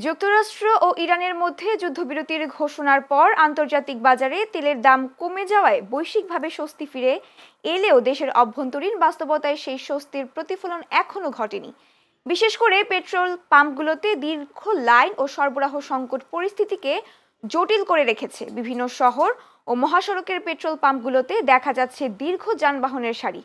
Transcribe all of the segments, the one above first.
যুক্তরাষ্ট্র ও ইরানের মধ্যে যুদ্ধবিরতির ঘোষণার পর আন্তর্জাতিক বাজারে তেলের দাম কমে যাওয়ায় বৈশ্বিকভাবে স্বস্তি ফিরে এলেও দেশের অভ্যন্তরীণ বাস্তবতায় সেই স্বস্তির প্রতিফলন এখনো ঘটেনি। বিশেষ করে পেট্রোল পাম্পগুলোতে দীর্ঘ লাইন ও সরবরাহ সংকট পরিস্থিতিকে জটিল করে রেখেছে। বিভিন্ন শহর ও মহাসড়কের পেট্রোল পাম্পগুলোতে দেখা যাচ্ছে দীর্ঘ যানবাহনের সারি।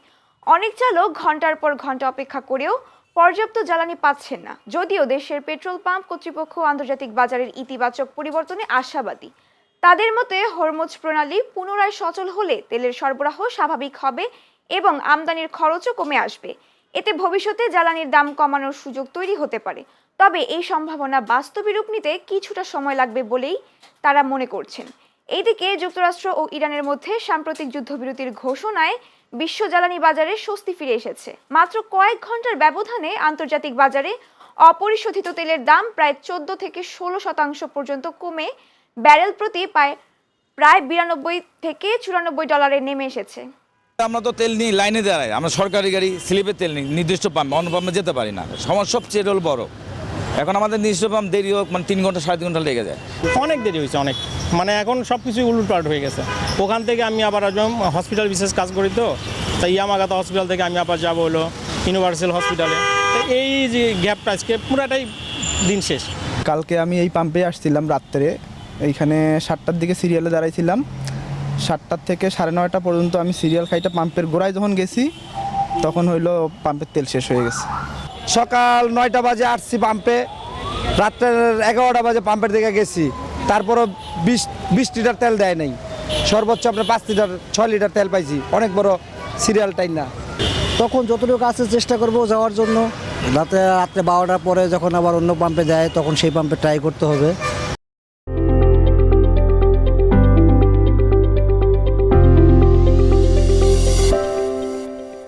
অনেক চালক ঘন্টার পর ঘন্টা অপেক্ষা করেও পর্যাপ্ত জ্বালানি পাচ্ছেন না। যদিও দেশের পেট্রোল পাম্প কর্তৃপক্ষ আন্তর্জাতিক বাজারের ইতিবাচক পরিবর্তনে আশাবাদী। তাদের মতে হরমুজ প্রণালী পুনরায় সচল হলে তেলের সরবরাহ স্বাভাবিক হবে এবং আমদানির খরচও কমে আসবে। এতে ভবিষ্যতে জ্বালানির দাম কমানোর সুযোগ তৈরি হতে পারে। তবে এই সম্ভাবনা বাস্তবে রূপ নিতে কিছুটা সময় লাগবে বলেই তারা মনে করছেন। এইদিকে যুক্তরাষ্ট্র ও ইরানের মধ্যে সাম্প্রতিক যুদ্ধবিরতির ঘোষণায় বিশ্ব জ্বালানি বাজারে স্বস্তি ফিরে এসেছে। মাত্র কয়েক ঘন্টার ব্যবধানে আন্তর্জাতিক বাজারে অপরিশোধিত তেলের দাম প্রায় 14 থেকে 16% পর্যন্ত কমে ব্যারেল প্রতি প্রায় 92 থেকে 94 ডলারে নেমে এসেছে। আমরা তো তেল নিই লাইনে দাঁড়াই, আমরা সরকারি গাড়ি স্লিপের তেল নিই, নির্দিষ্ট পাম্পে অন্য পাম্পে যেতে পারি না। সমস্যা সবচেয়ে বড় এখন আমাদের নির্দিষ্ট পাম্প দেরি হোক 3 ঘন্টা 3.5 ঘন্টা লেগে যায়। অনেক দেরি হয়েছে, অনেক এখন সব কিছুই উলটপালট হয়ে গেছে। ওখান থেকে আমি আবার হসপিটাল বিশেষ কাজ করি, তো তাই ইয়ামাগাতা হসপিটাল থেকে আমি আবার যাবো হলো ইউনিভার্সাল হসপিটালে। এই যে গ্যাপটা আজকে পুরাটাই দিন শেষ। কালকে আমি এই পাম্পে আসছিলাম রাত্রে, এইখানে 7টার দিকে সিরিয়ালে দাঁড়াইছিলাম। 7টার থেকে 9:30 পর্যন্ত আমি সিরিয়াল খাইটা পাম্পের গোড়ায় যখন গেছি তখন হইলো পাম্পের তেল শেষ হয়ে গেছে। সকাল 9টা বাজে আসছি পাম্পে, রাত্রের 11টা বাজে পাম্পের দিকে গেছি, তারপরও 20 লিটার তেল দেয় নাই। সর্বোচ্চ আপনার 5 লিটার 6 লিটার তেল পাইছি, অনেক বড় সিরিয়াল টাইম না। তখন যতটুকু আছে চেষ্টা করব যাওয়ার জন্য। রাতে 12টার পরে যখন আবার অন্য পাম্পে যায় তখন সেই পাম্পে ট্রাই করতে হবে।